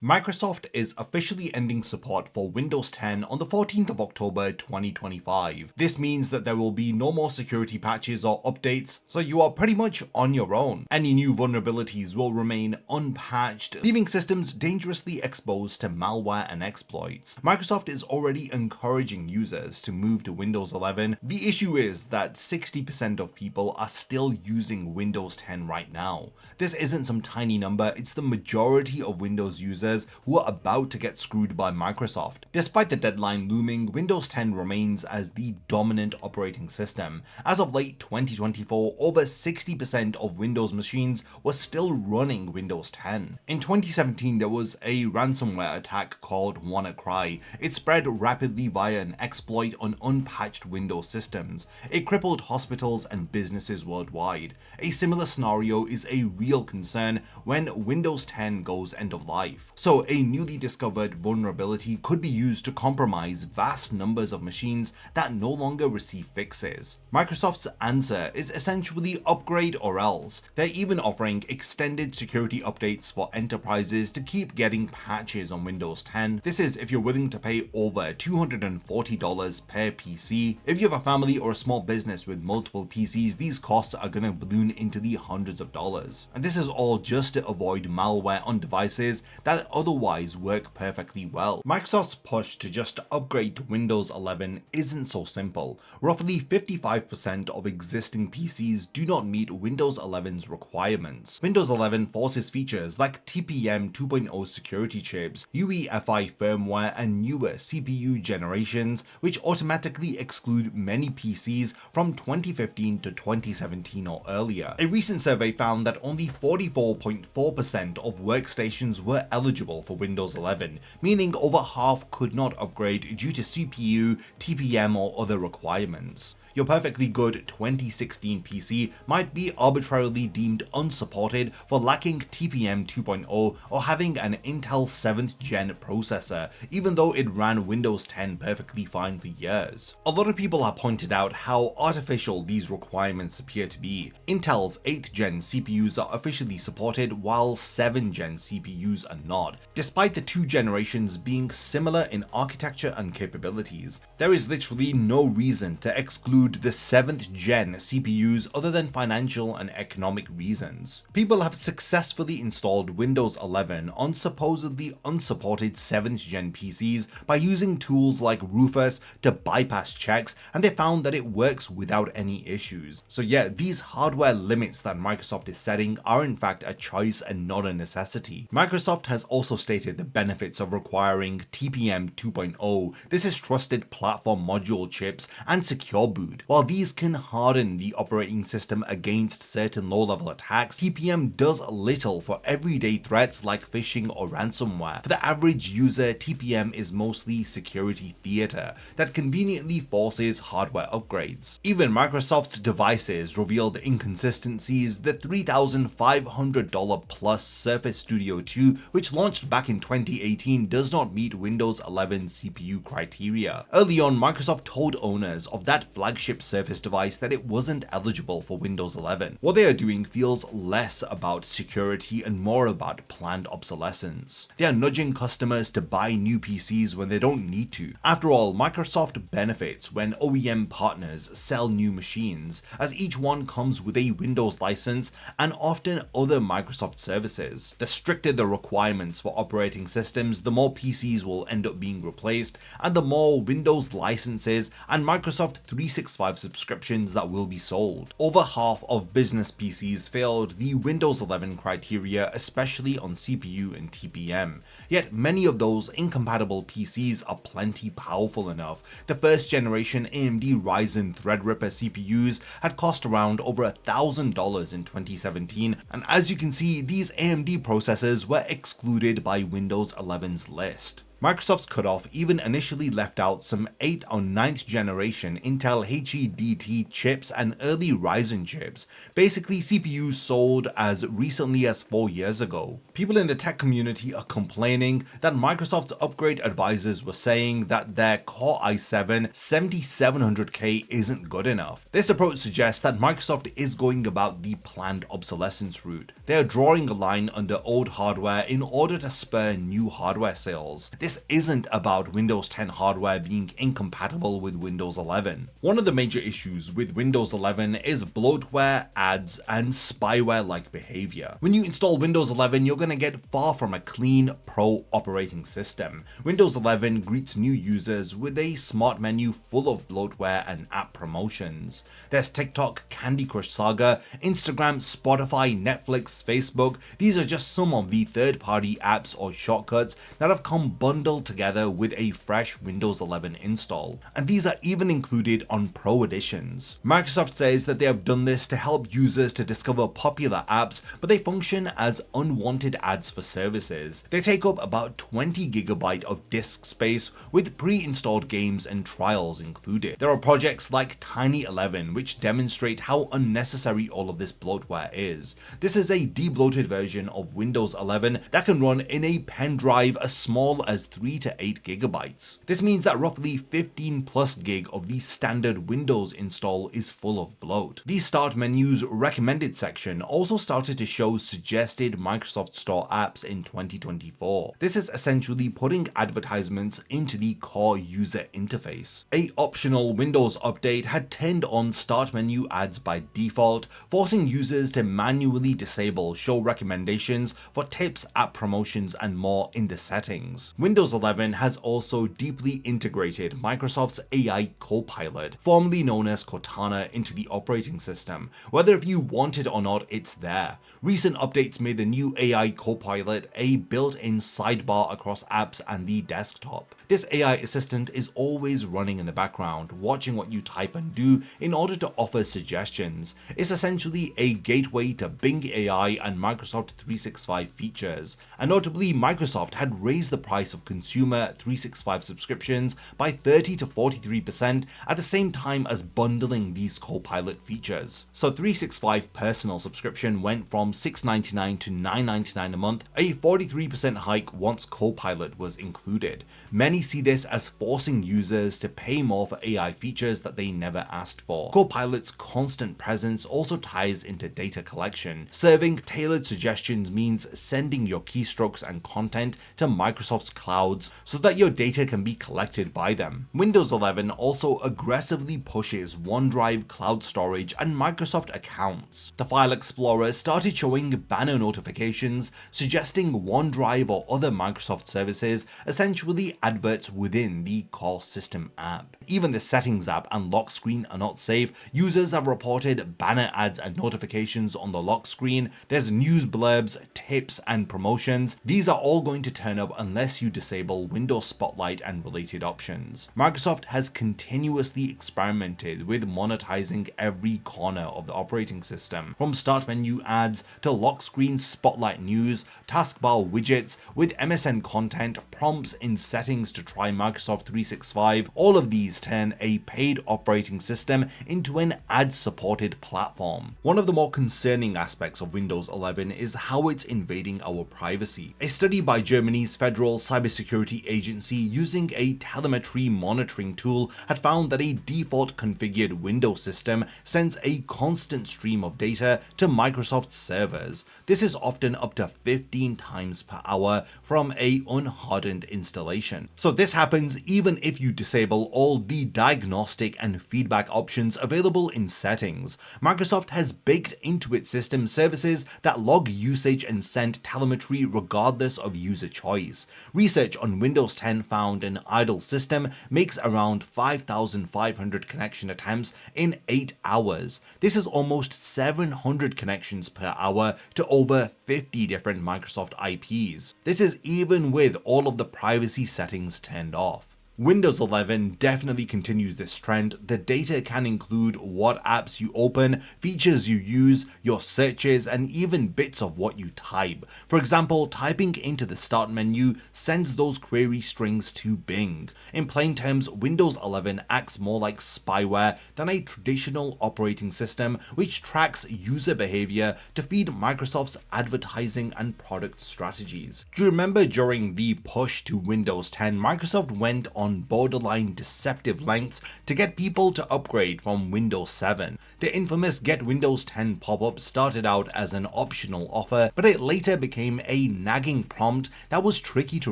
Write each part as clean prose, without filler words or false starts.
Microsoft is officially ending support for Windows 10 on the 14th of October 2025. This means that there will be no more security patches or updates, so you are pretty much on your own. Any new vulnerabilities will remain unpatched, leaving systems dangerously exposed to malware and exploits. Microsoft is already encouraging users to move to Windows 11. The issue is that 60% of people are still using Windows 10 right now. This isn't some tiny number, it's the majority of Windows users who are about to get screwed by Microsoft. Despite the deadline looming, Windows 10 remains as the dominant operating system. As of late 2024, over 60% of Windows machines were still running Windows 10. In 2017, there was a ransomware attack called WannaCry. It spread rapidly via an exploit on unpatched Windows systems. It crippled hospitals and businesses worldwide. A similar scenario is a real concern when Windows 10 goes end of life. So a newly discovered vulnerability could be used to compromise vast numbers of machines that no longer receive fixes. Microsoft's answer is essentially upgrade or else. They're even offering extended security updates for enterprises to keep getting patches on Windows 10. This is if you're willing to pay over $240 per PC. If you have a family or a small business with multiple PCs, these costs are going to balloon into the hundreds of dollars. And this is all just to avoid malware on devices that otherwise work perfectly well. Microsoft's push to just upgrade to Windows 11 isn't so simple. Roughly 55% of existing PCs do not meet Windows 11's requirements. Windows 11 forces features like TPM 2.0 security chips, UEFI firmware, and newer CPU generations, which automatically exclude many PCs from 2015 to 2017 or earlier. A recent survey found that only 44.4% of workstations were eligible for Windows 11, meaning over half could not upgrade due to CPU, TPM, or other requirements. Your perfectly good 2016 PC might be arbitrarily deemed unsupported for lacking TPM 2.0 or having an Intel 7th gen processor, even though it ran Windows 10 perfectly fine for years. A lot of people have pointed out how artificial these requirements appear to be. Intel's 8th gen CPUs are officially supported while 7th gen CPUs are not, despite the two generations being similar in architecture and capabilities. There is literally no reason to exclude the 7th gen CPUs other than financial and economic reasons. People have successfully installed Windows 11 on supposedly unsupported 7th gen PCs by using tools like Rufus to bypass checks, and they found that it works without any issues. So yeah, these hardware limits that Microsoft is setting are in fact a choice and not a necessity. Microsoft has also stated the benefits of requiring TPM 2.0. This is trusted platform module chips and secure boot. While these can harden the operating system against certain low-level attacks, TPM does little for everyday threats like phishing or ransomware. For the average user, TPM is mostly security theater that conveniently forces hardware upgrades. Even Microsoft's devices revealed inconsistencies. The $3,500 plus Surface Studio 2, which launched back in 2018, does not meet Windows 11 CPU criteria. Early on, Microsoft told owners of that flagship Surface device that it wasn't eligible for Windows 11. What they are doing feels less about security and more about planned obsolescence. They are nudging customers to buy new PCs when they don't need to. After all, Microsoft benefits when OEM partners sell new machines, as each one comes with a Windows license and often other Microsoft services. The stricter the requirements for operating systems, the more PCs will end up being replaced, and the more Windows licenses and Microsoft 365 subscriptions that will be sold. Over half of business PCs failed the Windows 11 criteria, especially on CPU and TPM. Yet many of those incompatible PCs are plenty powerful enough. The first generation AMD Ryzen Threadripper CPUs had cost around over $1,000 in 2017, and as you can see, these AMD processors were excluded by Windows 11's list. Microsoft's cutoff even initially left out some 8th or 9th generation Intel HEDT chips and early Ryzen chips, basically CPUs sold as recently as 4 years ago. People in the tech community are complaining that Microsoft's upgrade advisors were saying that their Core i7 7700K isn't good enough. This approach suggests that Microsoft is going about the planned obsolescence route. They are drawing a line under old hardware in order to spur new hardware sales. This isn't about Windows 10 hardware being incompatible with Windows 11. One of the major issues with Windows 11 is bloatware, ads, and spyware-like behavior. When you install Windows 11, you're going to get far from a clean pro operating system. Windows 11 greets new users with a smart menu full of bloatware and app promotions. There's TikTok, Candy Crush Saga, Instagram, Spotify, Netflix, Facebook. These are just some of the third-party apps or shortcuts that have come bundled together with a fresh Windows 11 install, and these are even included on Pro editions. Microsoft says that they have done this to help users to discover popular apps, but they function as unwanted ads for services. They take up about 20 GB of disk space with pre-installed games and trials included. There are projects like Tiny 11 which demonstrate how unnecessary all of this bloatware is. This is a debloated version of Windows 11 that can run in a pen drive as small as 3 to 8 GB. This means that roughly 15 plus gig of the standard Windows install is full of bloat. The Start menu's recommended section also started to show suggested Microsoft Store apps in 2024. This is essentially putting advertisements into the core user interface. A optional Windows update had turned on Start menu ads by default, forcing users to manually disable show recommendations for tips, app promotions, and more in the settings. Windows 11 has also deeply integrated Microsoft's AI Copilot, formerly known as Cortana, into the operating system. Whether if you want it or not, it's there. Recent updates made the new AI Copilot a built-in sidebar across apps and the desktop. This AI assistant is always running in the background, watching what you type and do in order to offer suggestions. It's essentially a gateway to Bing AI and Microsoft 365 features. And notably, Microsoft had raised the price of consumer 365 subscriptions by 30 to 43% at the same time as bundling these Copilot features. So 365 personal subscription went from $6.99 to $9.99 a month, a 43% hike once Copilot was included. Many see this as forcing users to pay more for AI features that they never asked for. Copilot's constant presence also ties into data collection. Serving tailored suggestions means sending your keystrokes and content to Microsoft's clouds so that your data can be collected by them. Windows 11 also aggressively pushes OneDrive cloud storage and Microsoft accounts. The File Explorer started showing banner notifications suggesting OneDrive or other Microsoft services, essentially adverts within the core system app. Even the Settings app and lock screen are not safe. Users have reported banner ads and notifications on the lock screen. There's news blurbs, tips, and promotions. These are all going to turn up unless you disable Windows Spotlight and related options. Microsoft has continuously experimented with monetizing every corner of the operating system, from start menu ads to lock screen spotlight news, taskbar widgets with MSN content, prompts in settings to try Microsoft 365. All of these turn a paid operating system into an ad-supported platform. One of the more concerning aspects of Windows 11 is how it's invading our privacy. A study by Germany's Federal Cybersecurity Agency using a telemetry monitoring tool had found that a default configured Windows system sends a constant stream of data to Microsoft servers. This is often up to 15 times per hour from a unhardened installation. So this happens even if you disable all the diagnostic and feedback options available in settings. Microsoft has baked into its system services that log usage and send telemetry regardless of user choice. Research on Windows 10 found an idle system makes around 5,500 connection attempts in 8 hours. This is almost 700 connections per hour to over 50 different Microsoft IPs. This is even with all of the privacy settings turned off. Windows 11 definitely continues this trend. The data can include what apps you open, features you use, your searches, and even bits of what you type. For example, typing into the start menu sends those query strings to Bing. In plain terms, Windows 11 acts more like spyware than a traditional operating system which tracks user behavior to feed Microsoft's advertising and product strategies. Do you remember during the push to Windows 10, Microsoft went on borderline deceptive lengths to get people to upgrade from Windows 7. The infamous Get Windows 10 pop-up started out as an optional offer, but it later became a nagging prompt that was tricky to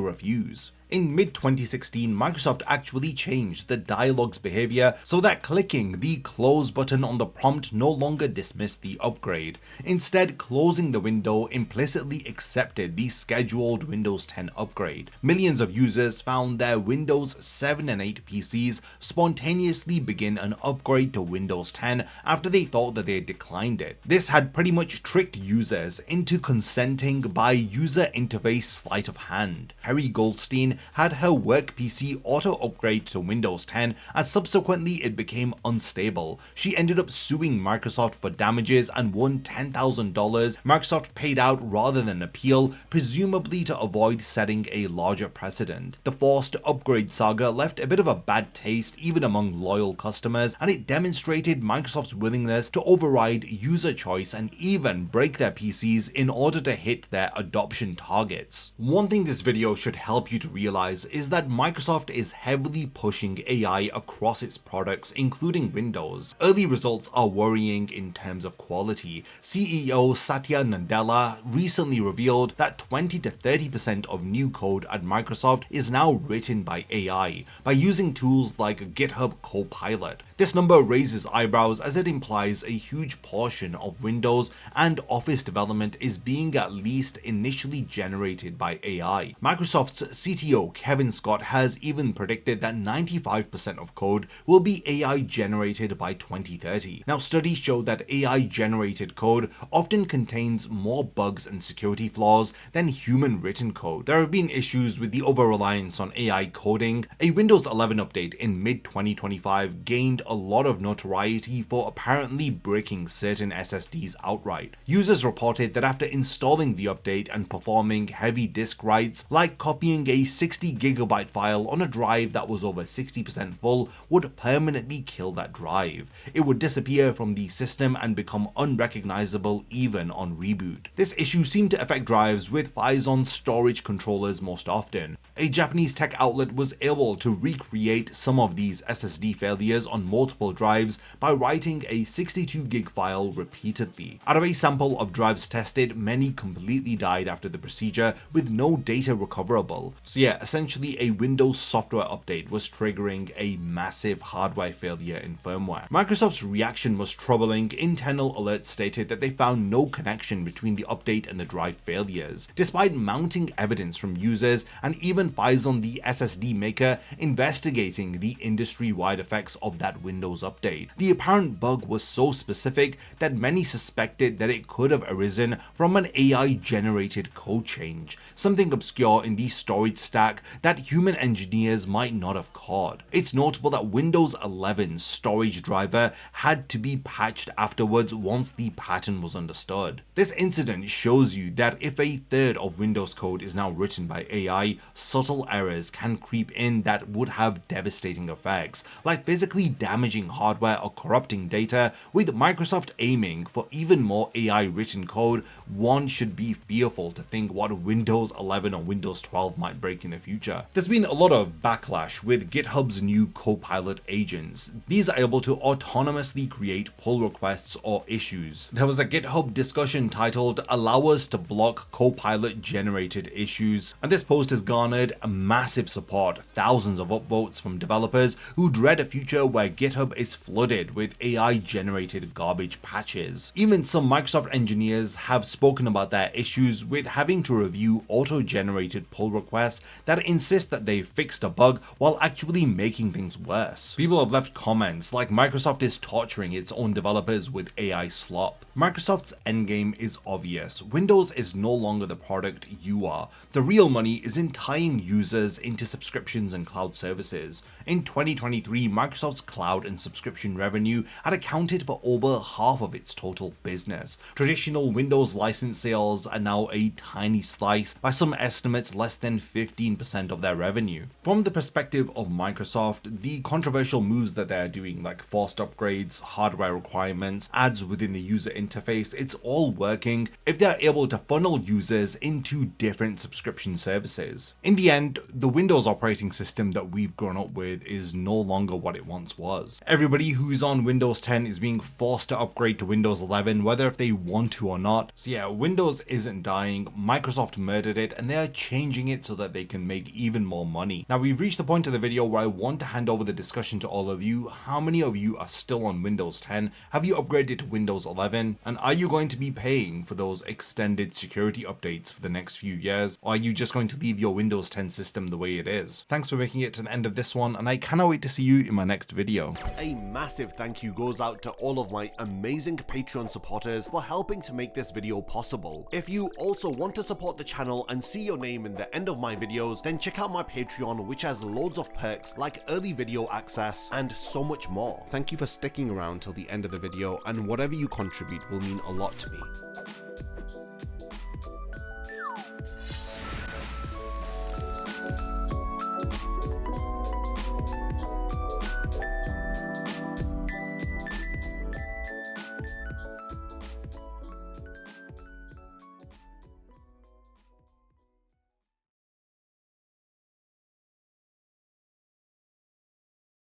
refuse. In mid-2016, Microsoft actually changed the dialog's behavior so that clicking the close button on the prompt no longer dismissed the upgrade. Instead, closing the window implicitly accepted the scheduled Windows 10 upgrade. Millions of users found their Windows 7 and 8 PCs spontaneously begin an upgrade to Windows 10 after they thought that they had declined it. This had pretty much tricked users into consenting by user interface sleight of hand. Harry Goldstein had her work PC auto-upgrade to Windows 10 and subsequently it became unstable. She ended up suing Microsoft for damages and won $10,000. Microsoft paid out rather than appeal, presumably to avoid setting a larger precedent. The forced upgrade saga left a bit of a bad taste even among loyal customers, and it demonstrated Microsoft's willingness to override user choice and even break their PCs in order to hit their adoption targets. One thing this video should help you to realize is that Microsoft is heavily pushing AI across its products, including Windows. Early results are worrying in terms of quality. CEO Satya Nadella recently revealed that 20 to 30% of new code at Microsoft is now written by AI, by using tools like GitHub Copilot. This number raises eyebrows as it implies a huge portion of Windows and Office development is being at least initially generated by AI. Microsoft's CTO Kevin Scott has even predicted that 95% of code will be AI generated by 2030. Now, studies show that AI generated code often contains more bugs and security flaws than human written code. There have been issues with the over-reliance on AI coding. A Windows 11 update in mid-2025 gained a lot of notoriety for apparently breaking certain SSDs outright. Users reported that after installing the update and performing heavy disk writes, like copying a 60GB file on a drive that was over 60% full, would permanently kill that drive. It would disappear from the system and become unrecognizable even on reboot. This issue seemed to affect drives with Phison storage controllers most often. A Japanese tech outlet was able to recreate some of these SSD failures on multiple drives by writing a 62GB file repeatedly. Out of a sample of drives tested, many completely died after the procedure with no data recoverable. So yeah, essentially a Windows software update was triggering a massive hardware failure in firmware. Microsoft's reaction was troubling. Internal alerts stated that they found no connection between the update and the drive failures, despite mounting evidence from users and even Phison, the SSD maker, investigating the industry-wide effects of that Windows update. The apparent bug was so specific that many suspected that it could have arisen from an AI-generated code change, something obscure in the storage stack that human engineers might not have caught. It's notable that Windows 11's storage driver had to be patched afterwards once the pattern was understood. This incident shows you that if a third of Windows code is now written by AI, subtle errors can creep in that would have devastating effects, like physically damaging hardware or corrupting data. With Microsoft aiming for even more AI written code, one should be fearful to think what Windows 11 or Windows 12 might break in the future. There's been a lot of backlash with GitHub's new Copilot agents. These are able to autonomously create pull requests or issues. There was a GitHub discussion titled "Allow us to block Copilot generated issues," and this post has garnered massive support, thousands of upvotes from developers who dread a future where GitHub is flooded with AI generated garbage patches. Even some Microsoft engineers have spoken about their issues with having to review auto-generated pull requests that insist that they fixed a bug while actually making things worse. People have left comments like Microsoft is torturing its own developers with AI slop. Microsoft's endgame is obvious. Windows is no longer the product you are. The real money is in tying turning users into subscriptions and cloud services. In 2023, Microsoft's cloud and subscription revenue had accounted for over half of its total business. Traditional Windows license sales are now a tiny slice, by some estimates less than 15% of their revenue. From the perspective of Microsoft, the controversial moves that they're doing, like forced upgrades, hardware requirements, ads within the user interface, it's all working if they're able to funnel users into different subscription services. In the end, the Windows operating system that we've grown up with is no longer what it once was. Everybody who's on Windows 10 is being forced to upgrade to Windows 11, whether if they want to or not. So yeah, Windows isn't dying. Microsoft murdered it, and they are changing it so that they can make even more money. Now, we've reached the point of the video where I want to hand over the discussion to all of you. How many of you are still on Windows 10? Have you upgraded to Windows 11? And are you going to be paying for those extended security updates for the next few years? Or are you just going to leave your Windows 10 system the way it is? Thanks for making it to the end of this one, and I cannot wait to see you in my next video. A massive thank you goes out to all of my amazing Patreon supporters for helping to make this video possible. If you also want to support the channel and see your name in the end of my videos, then check out my Patreon, which has loads of perks like early video access and so much more. Thank you for sticking around till the end of the video, and whatever you contribute will mean a lot to me.